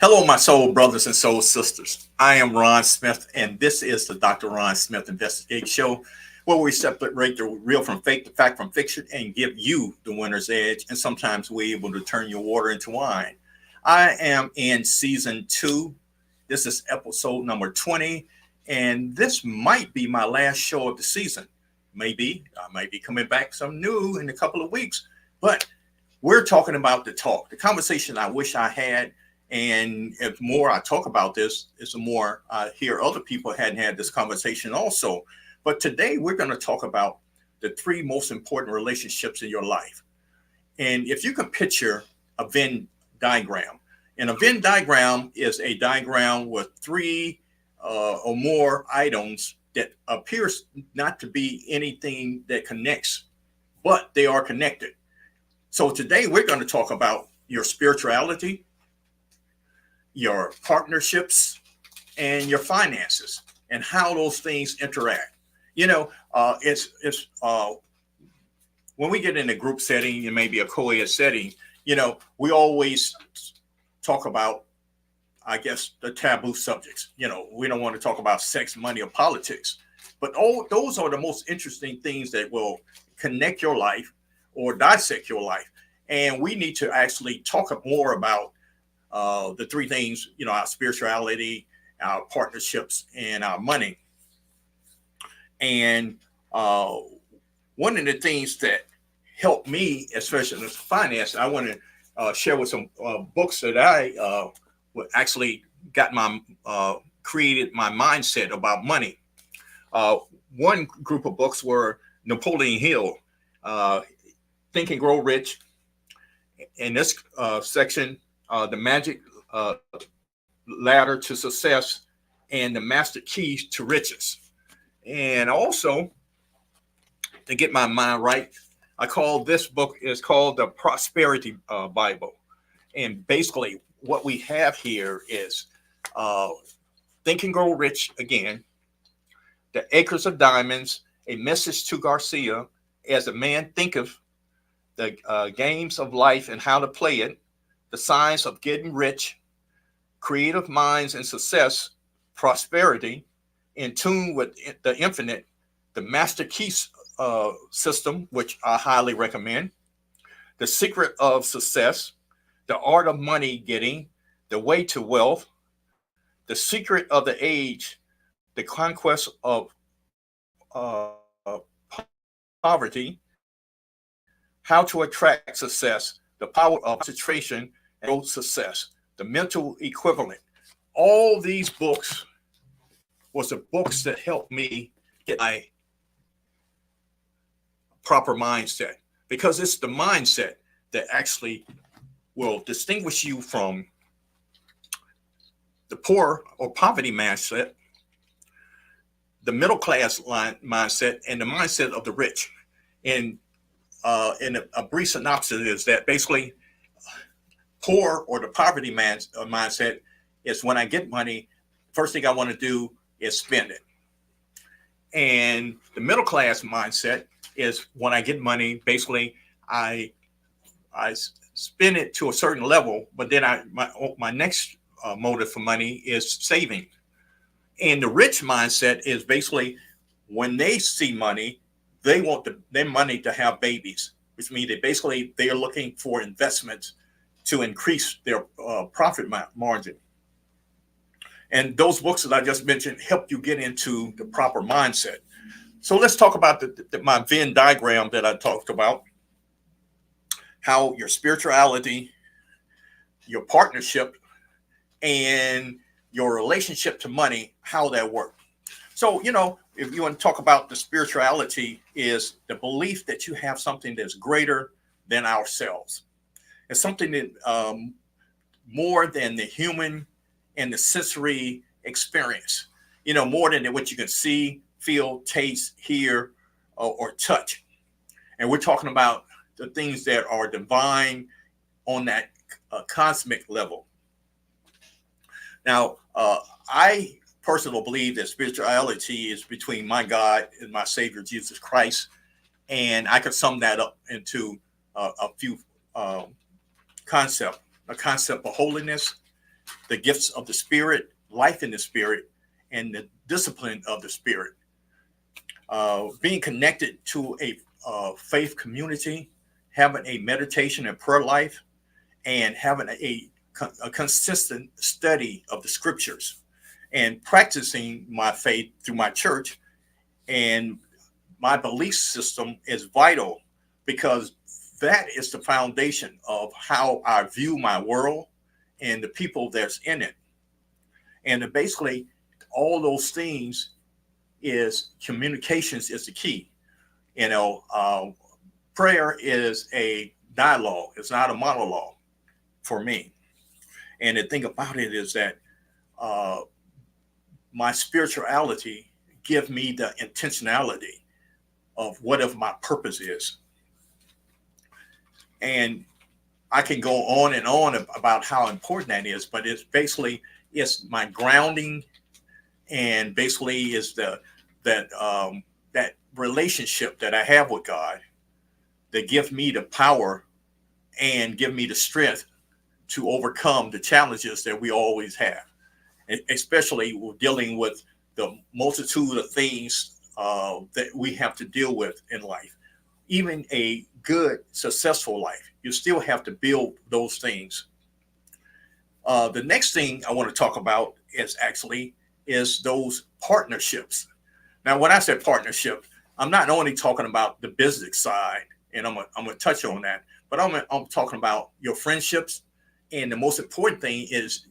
Hello, my soul brothers and soul sisters. I am Ron Smith, and this is the Dr. Ron Smith Investigate Show, where we separate the real from fake, the fact from fiction, and give you the winner's edge. And sometimes we're able to turn your water into wine. I am in season 2. This is episode number 20, and this might be my last show of the season. Maybe I might be coming back some new in a couple of weeks, but we're talking about the conversation I wish I had. And if more I talk about this, it's the more I hear other people hadn't had this conversation also. But today we're going to talk about the 3 most important relationships in your life. And if you can picture a Venn diagram, and a Venn diagram is a diagram with 3 or more items that appears not to be anything that connects, but they are connected. So today we're going to talk about your spirituality, your partnerships, and your finances, and how those things interact. It's when we get in a group setting and maybe a co-ed setting, we always talk about, I guess, the taboo subjects. We don't want to talk about sex, money, or politics, but all those are the most interesting things that will connect your life or dissect your life. And we need to actually talk more about the 3 things, our spirituality, our partnerships, and our money. And one of the things that helped me, especially in finance, I want to share with some books that I actually got created my mindset about money. One group of books were Napoleon Hill, Think and Grow Rich. In this section, the magic ladder to success and the master keys to riches. And also, to get my mind right, I call this book is called the Prosperity Bible. And basically, what we have here is Think and Grow Rich again, The Acres of Diamonds, A Message to Garcia, As a Man Thinketh, The Games of Life and How to Play It, The Science of Getting Rich, Creative Minds and Success, Prosperity, In Tune with the Infinite, the Master Key System, which I highly recommend, The Secret of Success, The Art of Money Getting, The Way to Wealth, The Secret of the Age, The Conquest of Poverty, How to Attract Success, The Power of Concentration and Success, The Mental Equivalent. All these books was the books that helped me get my proper mindset, because it's the mindset that actually will distinguish you from the poor or poverty mindset, the middle class mindset, and the mindset of the rich. And in a brief synopsis is that basically poor or the poverty mindset is when I get money, first thing I want to do is spend it. And the middle class mindset is when I get money, basically I spend it to a certain level, but then my next motive for money is saving. And the rich mindset is basically when they see money, they want their money to have babies, which means they are looking for investments to increase their profit margin. And those books that I just mentioned help you get into the proper mindset. So let's talk about my Venn diagram that I talked about, how your spirituality, your partnership, and your relationship to money, how that works. So, if you want to talk about the spirituality, is the belief that you have something that's greater than ourselves. It's something that more than the human and the sensory experience, more than what you can see, feel, taste, hear, or touch. And we're talking about the things that are divine on that cosmic level. Now, I personally believe that spirituality is between my God and my Savior, Jesus Christ. And I could sum that up into a few concepts: a concept of holiness, the gifts of the Spirit, life in the Spirit, and the discipline of the Spirit. Being connected to a faith community, having a meditation and prayer life, and having a consistent study of the scriptures, and practicing my faith through my church and my belief system is vital, because that is the foundation of how I view my world and the people that's in it. And basically, all those things is communications is the key. Prayer is a dialogue. It's not a monologue for me. And the thing about it is that my spirituality give me the intentionality of whatever my purpose is. And I can go on and on about how important that is, but it's my grounding, and basically is that relationship that I have with God that gives me the power and give me the strength to overcome the challenges that we always have, especially dealing with the multitude of things that we have to deal with in life. Even a good, successful life, you still have to build those things. The next thing I want to talk about is those partnerships. Now, when I say partnership, I'm not only talking about the business side, and I'm gonna touch on that, but I'm talking about your friendships, and the most important thing is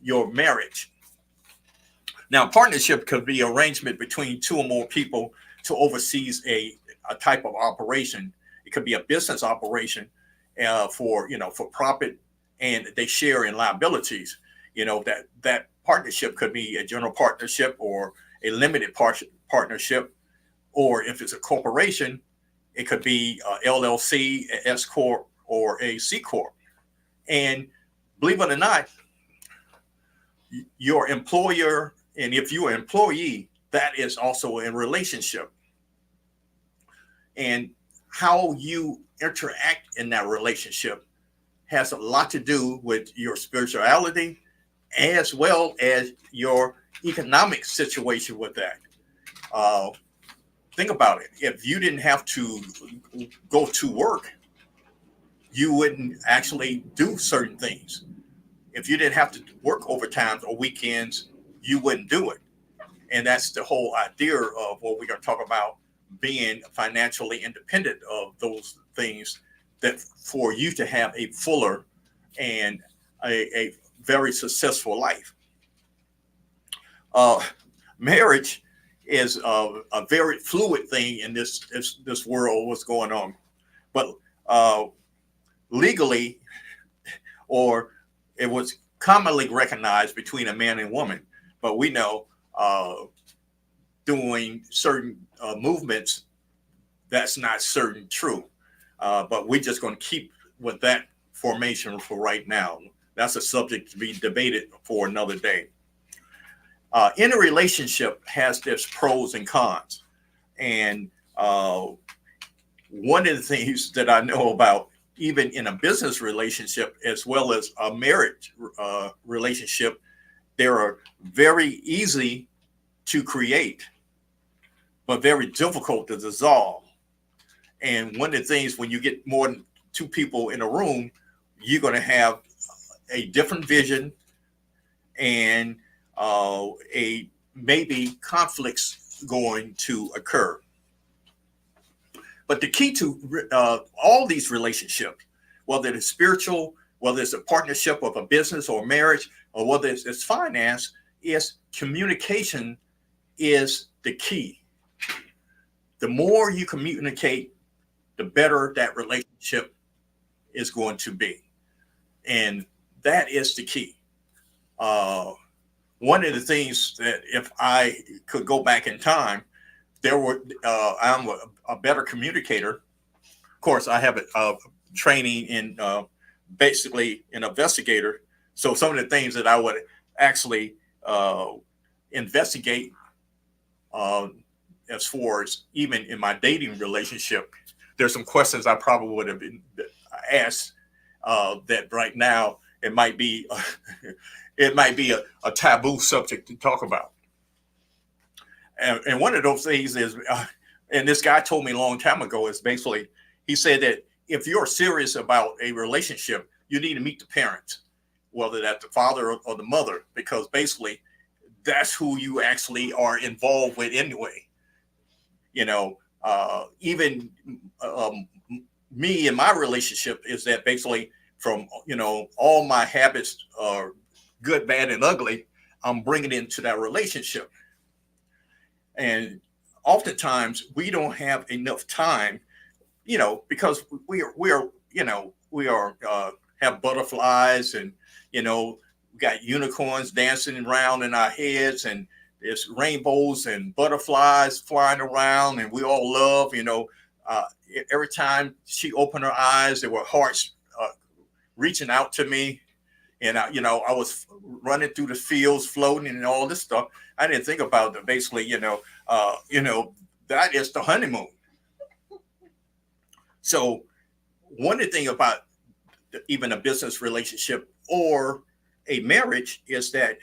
your marriage. Now, partnership could be arrangement between two or more people to oversee a type of operation. It could be a business operation for profit, and they share in liabilities. That partnership could be a general partnership or a limited partnership, or if it's a corporation, it could be a LLC, a S corp, or a C corp. And believe it or not, your employer, and if you're an employee, that is also a relationship. And how you interact in that relationship has a lot to do with your spirituality, as well as your economic situation with that. Think about it. If you didn't have to go to work, you wouldn't actually do certain things. If you didn't have to work overtime or weekends, you wouldn't do it. And that's the whole idea of what we're going to talk about, being financially independent of those things, that for you to have a fuller and a very successful life. Marriage is a very fluid thing in this world, what's going on. But legally, or it was commonly recognized between a man and woman. But we know doing certain movements, that's not certain true. But we're just going to keep with that formation for right now. That's a subject to be debated for another day. In a relationship has its pros and cons. And one of the things that I know about, even in a business relationship as well as a marriage relationship, they are very easy to create, but very difficult to dissolve. And one of the things, when you get more than two people in a room, you're going to have a different vision and maybe conflicts going to occur. But the key to all these relationships, whether it's spiritual, whether it's a partnership of a business or marriage, or whether it's finance, is communication is the key. The more you communicate, the better that relationship is going to be. And that is the key. One of the things that, if I could go back in time, I'm a better communicator. Of course, I have a training in basically an investigator. So some of the things that I would actually investigate as far as even in my dating relationship, there's some questions I probably would have been asked that right now it might be it might be a taboo subject to talk about. And one of those things is, and this guy told me a long time ago, is basically, he said that if you're serious about a relationship, you need to meet the parents, whether that's the father or the mother, because basically that's who you actually are involved with anyway. You know, even me and my relationship is that basically from, all my habits are good, bad, and ugly, I'm bringing into that relationship. And oftentimes we don't have enough time, because we are have butterflies, and we got unicorns dancing around in our heads, and there's rainbows and butterflies flying around, and we all love, every time she opened her eyes, there were hearts reaching out to me. And I was running through the fields, floating, and all this stuff. I didn't think about that. Basically, that is the honeymoon. So, one thing about even a business relationship or a marriage is that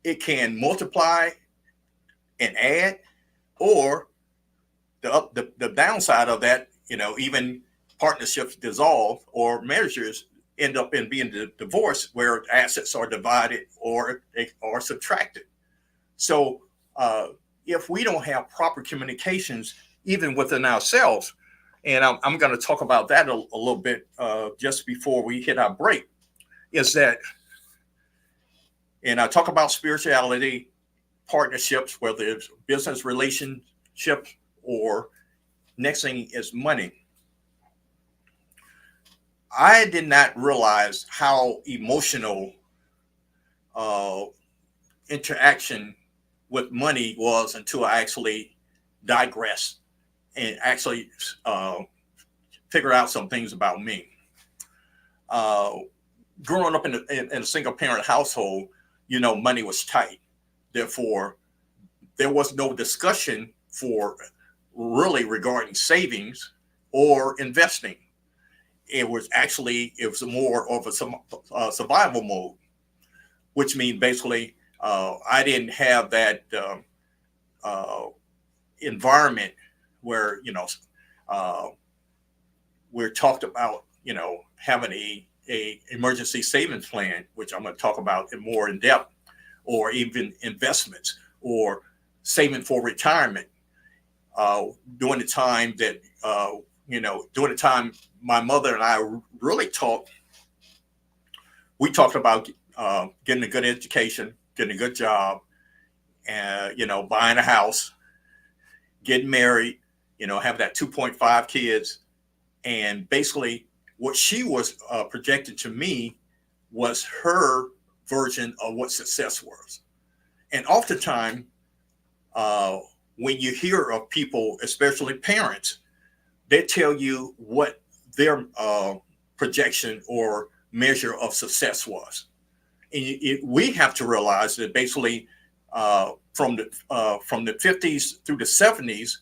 it can multiply and add, or the downside of that, even partnerships dissolve, or marriages end up in being divorced, where assets are divided or subtracted. So if we don't have proper communications, even within ourselves, and I'm going to talk about that a little bit just before we hit our break, is that, and I talk about spirituality, partnerships, whether it's business relationships, or next thing is money. I did not realize how emotional interaction with money was until I actually digressed and actually figured out some things about me. Growing up in a single parent household, money was tight. Therefore, there was no discussion for really regarding savings or investing. It was more of a survival mode, which means basically I didn't have that environment where we're talked about having a emergency savings plan, which I'm going to talk about more in depth, or even investments, or saving for retirement. During the time that during the time my mother and I really talked, we talked about getting a good education, getting a good job, and buying a house, getting married, have that 2.5 kids. And basically what she was projecting to me was her version of what success was. And oftentimes, when you hear of people, especially parents, they tell you what their projection or measure of success was. And we have to realize that basically from the 50s through the 70s,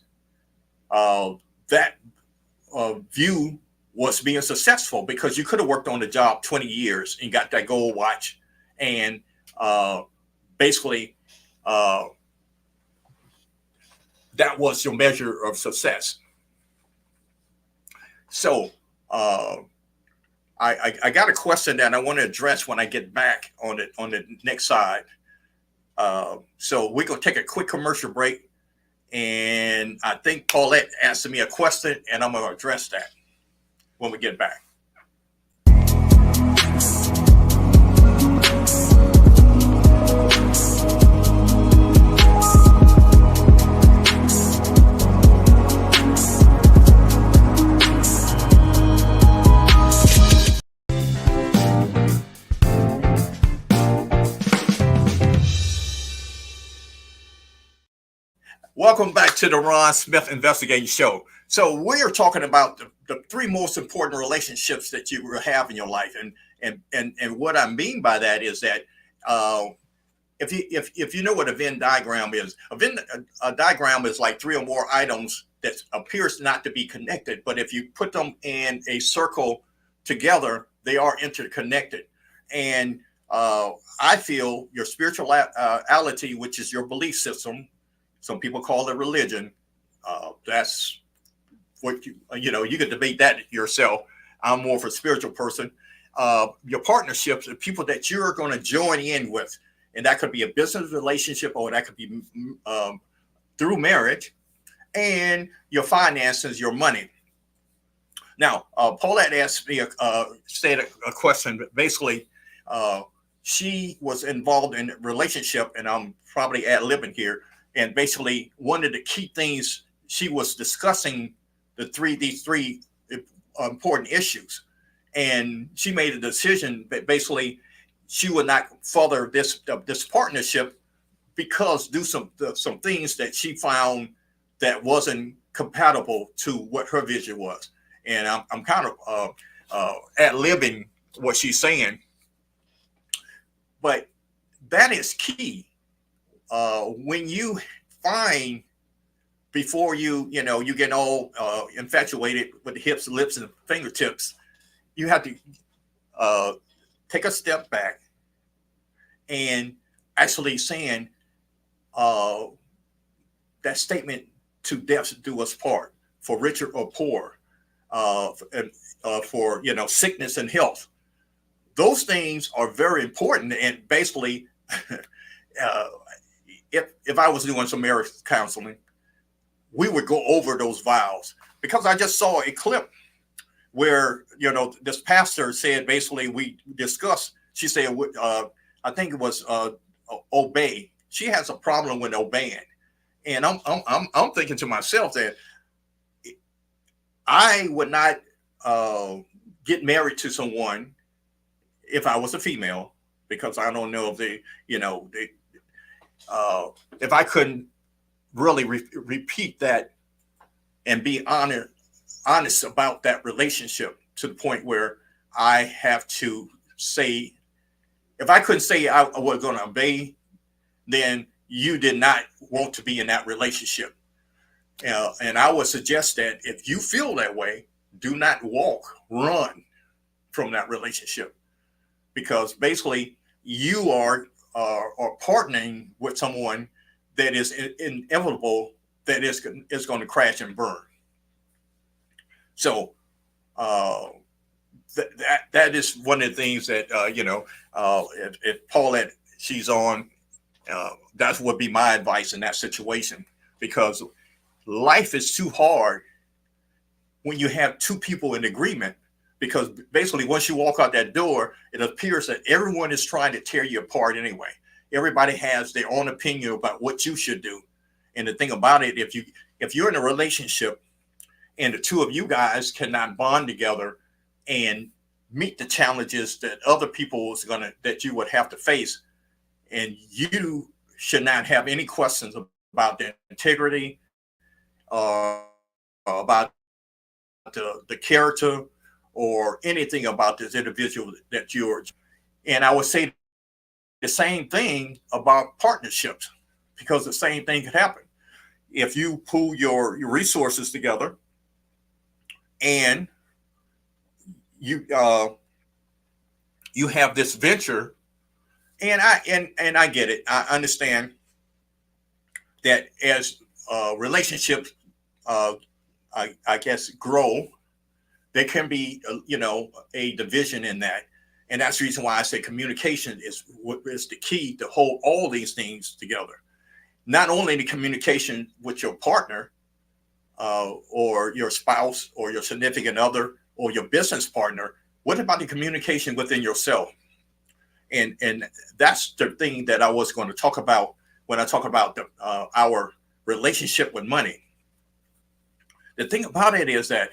that view was being successful, because you could have worked on the job 20 years and got that gold watch, and basically that was your measure of success. So I got a question that I want to address when I get back on the next side. So we're going to take a quick commercial break, and I think Paulette asked me a question, and I'm going to address that when we get back. Welcome back to the Ron Smith Investigating Show. So we are talking about the three most important relationships that you will have in your life, and what I mean by that is that if you know what a Venn diagram is, a diagram is like three or more items that appears not to be connected, but if you put them in a circle together, they are interconnected. And I feel your spirituality, which is your belief system, some people call it religion. That's what you can debate that yourself. I'm more of a spiritual person. Your partnerships, the people that you're going to join in with, and that could be a business relationship or that could be through marriage, and your finances, your money. Now, Paulette asked me, stated a question. Basically, she was involved in a relationship, and I'm probably ad-libbing here. And basically, one of the key things she was discussing these three important issues, and she made a decision that basically she would not further this partnership because do some things that she found that wasn't compatible to what her vision was. And I'm kind of ad-libbing what she's saying, but that is key. When you find before you get all infatuated with the hips, lips, and fingertips, you have to take a step back and actually saying that statement, to death do us part, for richer or poor, for sickness and health. Those things are very important. And basically, if I was doing some marriage counseling, we would go over those vows, because I just saw a clip where this pastor said, basically we discussed. She said, I think it was obey. She has a problem with obeying, and I'm thinking to myself that I would not get married to someone if I was a female, because I don't know if if I couldn't really repeat that and be honest about that relationship to the point where I have to say, if I couldn't say I was going to obey, then you did not want to be in that relationship. And I would suggest that if you feel that way, do not run from that relationship, because basically you are partnering with someone that is inevitable, that is going to crash and burn. So that is one of the things that if Paulette, she's on, that would be my advice in that situation, because life is too hard when you have two people in agreement. Because basically, once you walk out that door, it appears that everyone is trying to tear you apart anyway. Everybody has their own opinion about what you should do. And the thing about it, if you're in a relationship and the two of you guys cannot bond together and meet the challenges that other people that you would have to face, and you should not have any questions about their integrity, about the character, or anything about this individual that you're. And I would say the same thing about partnerships, because the same thing could happen if you pool your resources together and you have this venture. And I get it. I understand that as relationships, I guess, grow, there can be, a division in that. And that's the reason why I say communication is the key to hold all these things together. Not only the communication with your partner or your spouse or your significant other or your business partner. What about the communication within yourself? And that's the thing that I was going to talk about when I talk about our relationship with money. The thing about it is that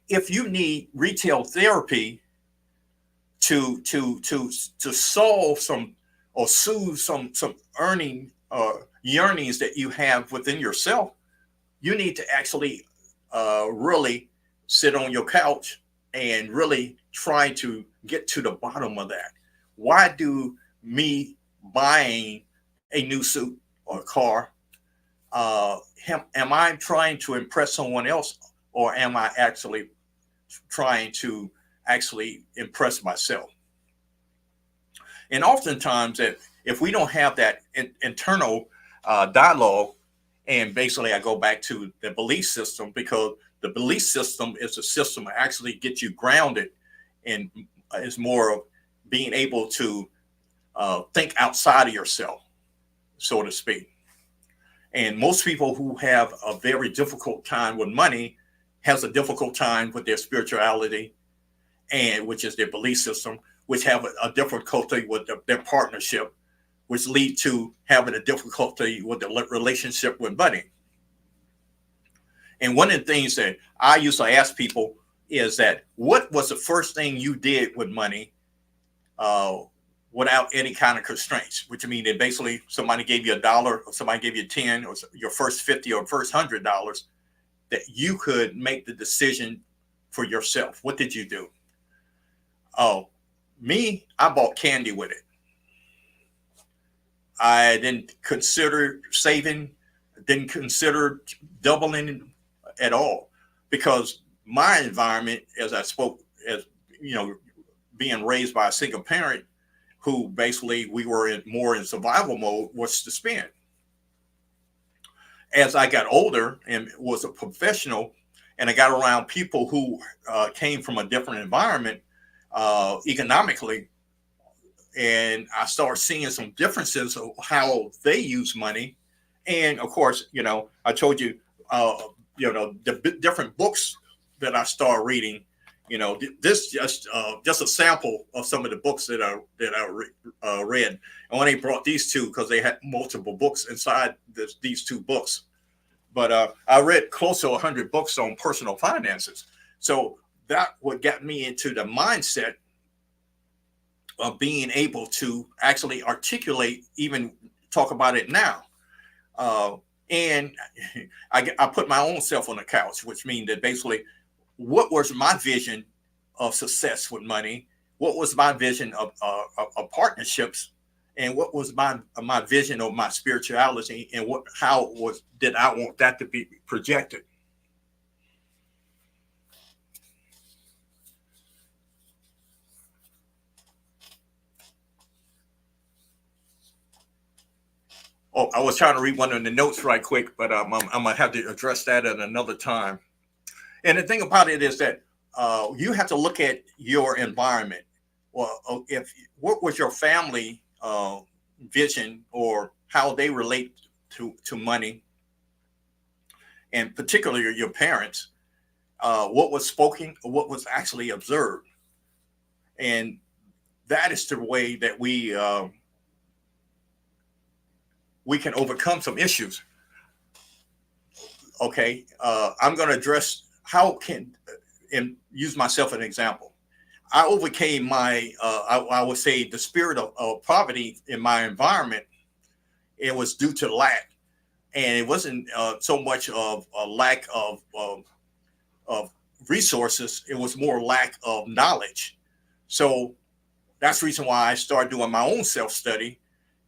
if you need retail therapy to solve some or soothe some yearnings that you have within yourself, you need to actually really sit on your couch and really try to get to the bottom of that. Why do me buying a new suit or car, am I trying to impress someone else, or am I actually trying to impress myself? And oftentimes, if we don't have that internal dialogue, and basically I go back to the belief system, because the belief system is a system that actually gets you grounded, and is more of being able to think outside of yourself, so to speak. And most people who have a very difficult time with money has a difficult time with their spirituality, and which is their belief system, which have a difficulty with their partnership, which lead to having a difficulty with the relationship with money. And one of the things that I used to ask people is that, what was the first thing you did with money without any kind of constraints? Which, I mean, that basically somebody gave you $1, or somebody gave you 10, or your first 50, or first $100, that you could make the decision for yourself. What did you do? Oh, me, I bought candy with it. I didn't consider saving, didn't consider doubling at all, because my environment, as I spoke, as you know, being raised by a single parent, who basically we were more in survival mode, was to spend. As I got older and was a professional, and I got around people who came from a different environment economically, and I started seeing some differences of how they use money. And of course, I told you, the different books that I started reading. This just a sample of some of the books that I read. I only brought these two because they had multiple books inside these two books. But I read close to 100 books on personal finances. So that what got me into the mindset of being able to actually articulate, even talk about it now. And I put my own self on the couch, which means that basically, what was my vision of success with money? What was my vision of partnerships? And what was my vision of my spirituality? And how did I want that to be projected? Oh, I was trying to read one of the notes right quick, but I'm gonna have to address that at another time. And the thing about it is that you have to look at your environment. Well, what was your family vision, or how they relate to money, and particularly your parents, what was spoken, what was actually observed. And that is the way that we can overcome some issues. Okay, I'm going to address and use myself as an example. I overcame I would say, the spirit of poverty in my environment. It was due to lack, and it wasn't so much of a lack of resources. It was more lack of knowledge. So that's the reason why I started doing my own self-study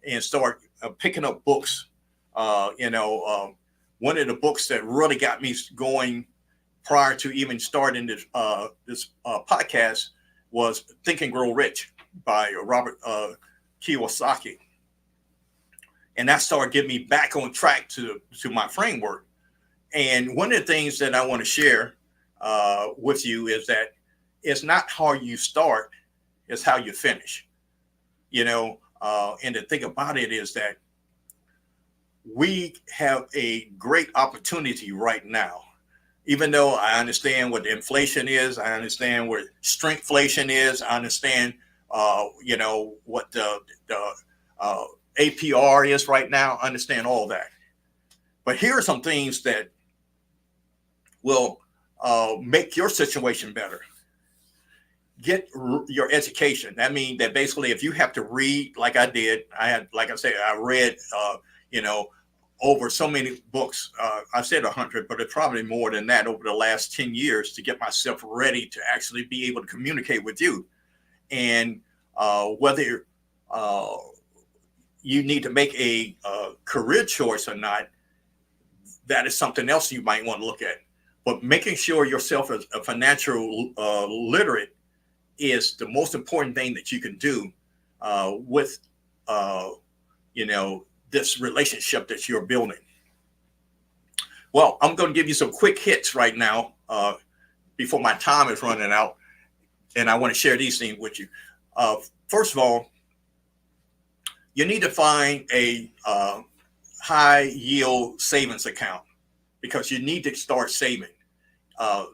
and start picking up books. One of the books that really got me going prior to even starting this podcast was Think and Grow Rich by Robert Kiyosaki. And that started getting me back on track to my framework. And one of the things that I want to share with you is that it's not how you start, it's how you finish. And the thing about it is that we have a great opportunity right now. Even though I understand what the inflation is, I understand what shrinkflation is, I understand, what the APR is right now, I understand all that. But here are some things that will make your situation better. Get your education. That means that basically, if you have to read, like I did, like I said, I read, over so many books. I said 100, but it's probably more than that over the last 10 years to get myself ready to actually be able to communicate with you. And whether you need to make a career choice or not, that is something else you might want to look at. But making sure yourself is a financial literate is the most important thing that you can do with this relationship that you're building. Well, I'm going to give you some quick hits right now before my time is running out, and I want to share these things with you. First of all, you need to find a high yield savings account because you need to start saving. $10,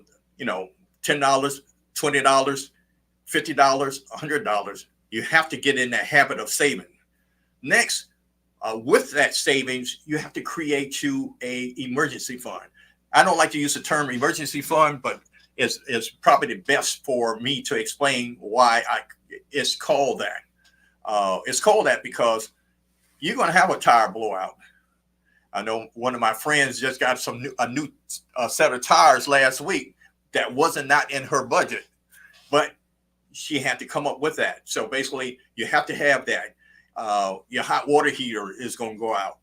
$20, $50, $100. You have to get in the habit of saving. Next, with that savings, you have to create you a emergency fund. I don't like to use the term emergency fund, but it's probably the best for me to explain why it's called that. It's called that because you're going to have a tire blowout. I know one of my friends just got a new set of tires last week that wasn't not in her budget, but she had to come up with that. So basically, you have to have that. Your hot water heater is going to go out.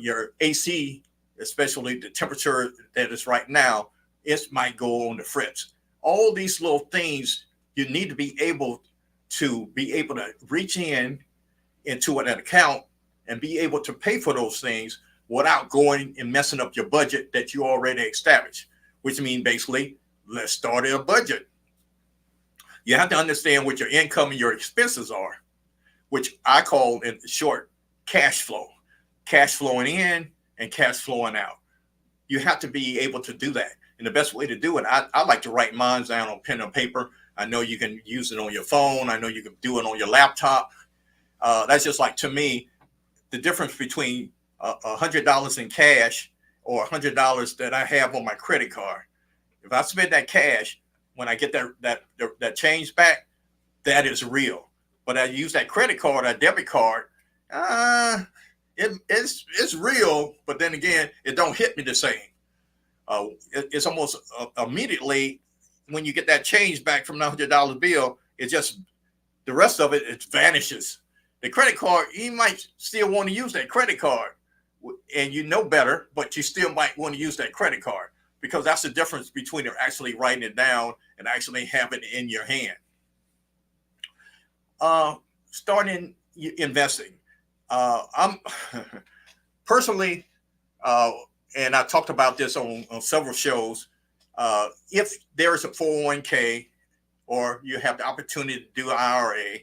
Your AC, especially the temperature that is right now, it might go on the fritz. All these little things you need to be able to reach into an account and be able to pay for those things without going and messing up your budget that you already established, which means basically, let's start a budget. You have to understand what your income and your expenses are, which I call in short cash flow, cash flowing in and cash flowing out. You have to be able to do that. And the best way to do it, I like to write mine down on pen and paper. I know you can use it on your phone. I know you can do it on your laptop. That's just like, to me, the difference between $100 in cash or $100 that I have on my credit card. If I spend that cash, when I get that change back, that is real. But I use that credit card, that debit card, it's real. But then again, it don't hit me the same. It's almost immediately when you get that change back from the $100 bill, it just, the rest of it vanishes. The credit card, you might still want to use that credit card, and you know better, but you still might want to use that credit card because that's the difference between actually writing it down and actually having it in your hand. Starting investing. I'm personally, and I talked about this on several shows. If there is a 401k or you have the opportunity to do an IRA,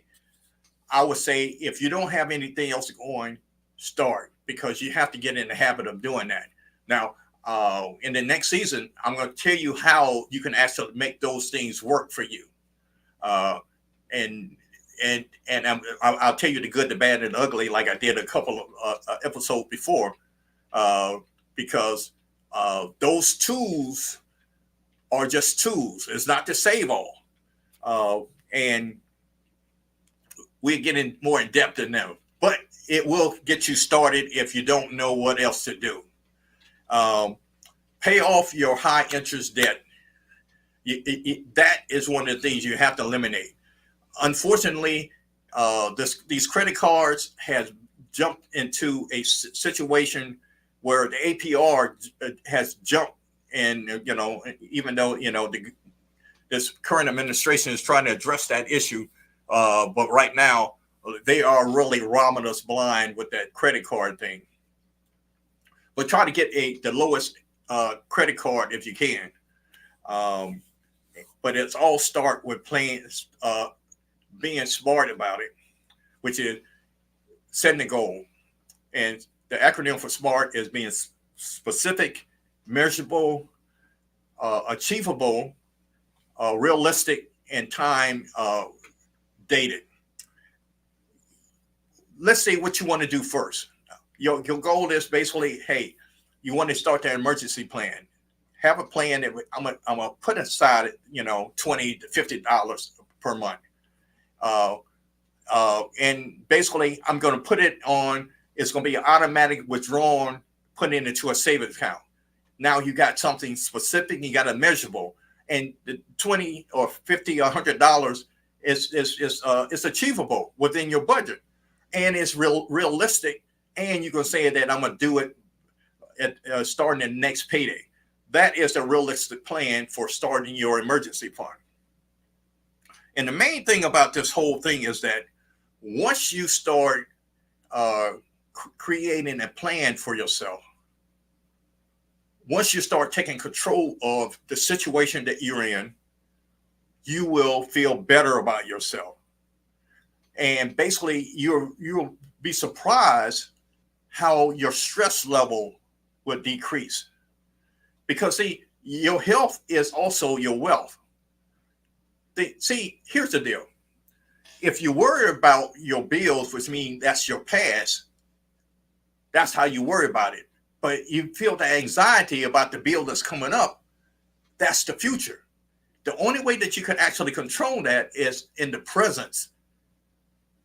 I would say if you don't have anything else going, start, because you have to get in the habit of doing that. Now, in the next season, I'm going to tell you how you can actually make those things work for you. And I'll tell you the good, the bad, and the ugly, like I did a couple of episodes before, because those tools are just tools. It's not to save all. And we're getting more in depth in them, but it will get you started if you don't know what else to do. Pay off your high interest debt. That is one of the things you have to eliminate. Unfortunately, these credit cards has jumped into a situation where the APR has jumped, and even though this current administration is trying to address that issue, but right now they are really robbing us blind with that credit card thing. But try to get the lowest credit card if you can. But it's all start with being smart about it, which is setting a goal. And the acronym for SMART is being specific, measurable, achievable, realistic, and time dated. Let's see what you want to do first. Your goal is basically, hey, you want to start that emergency plan. Have a plan that I'm gonna put aside, $20 to $50 per month. And basically, I'm going to put it on. It's going to be automatic withdrawn, put it into a savings account. Now you got something specific. You got a measurable, and the $20 or $50 or $100 is achievable within your budget, and it's realistic. And you can say that I'm going to do it at starting the next payday. That is a realistic plan for starting your emergency fund. And the main thing about this whole thing is that once you start creating a plan for yourself, once you start taking control of the situation that you're in, you will feel better about yourself. And basically, you'll be surprised how your stress level will decrease. Because see, your health is also your wealth. See, here's the deal. If you worry about your bills, which means that's your past, that's how you worry about it. But you feel the anxiety about the bill that's coming up, that's the future. The only way that you can actually control that is in the presence,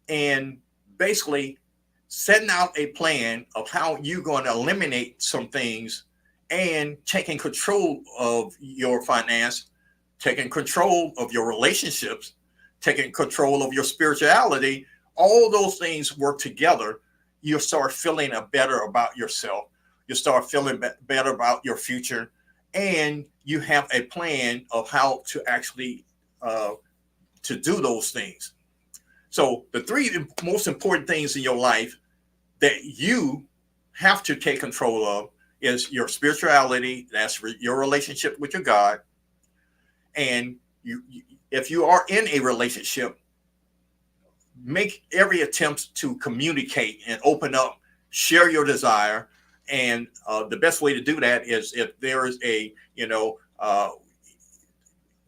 and basically setting out a plan of how you're going to eliminate some things and taking control of your finance, taking control of your relationships, taking control of your spirituality. All those things work together. You'll start feeling better about yourself. You start feeling better about your future, and you have a plan of how to actually to do those things. So the three most important things in your life that you have to take control of is your spirituality. That's your relationship with your God. And if you are in a relationship, make every attempt to communicate and open up, share your desire. And the best way to do that is if there is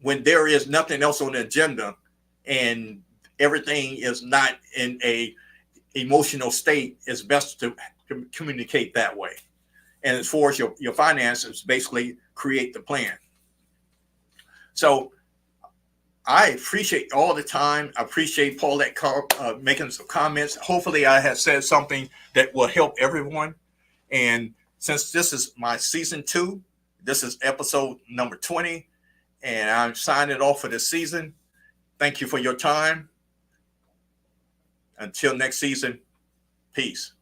when there is nothing else on the agenda and everything is not in a emotional state, it's best to communicate that way. And as far as your finances, basically create the plan. So I appreciate all the time. I appreciate Paulette making some comments. Hopefully I have said something that will help everyone. And since this is my season 2, this is episode number 20, and I'm signing off for this season. Thank you for your time. Until next season, peace.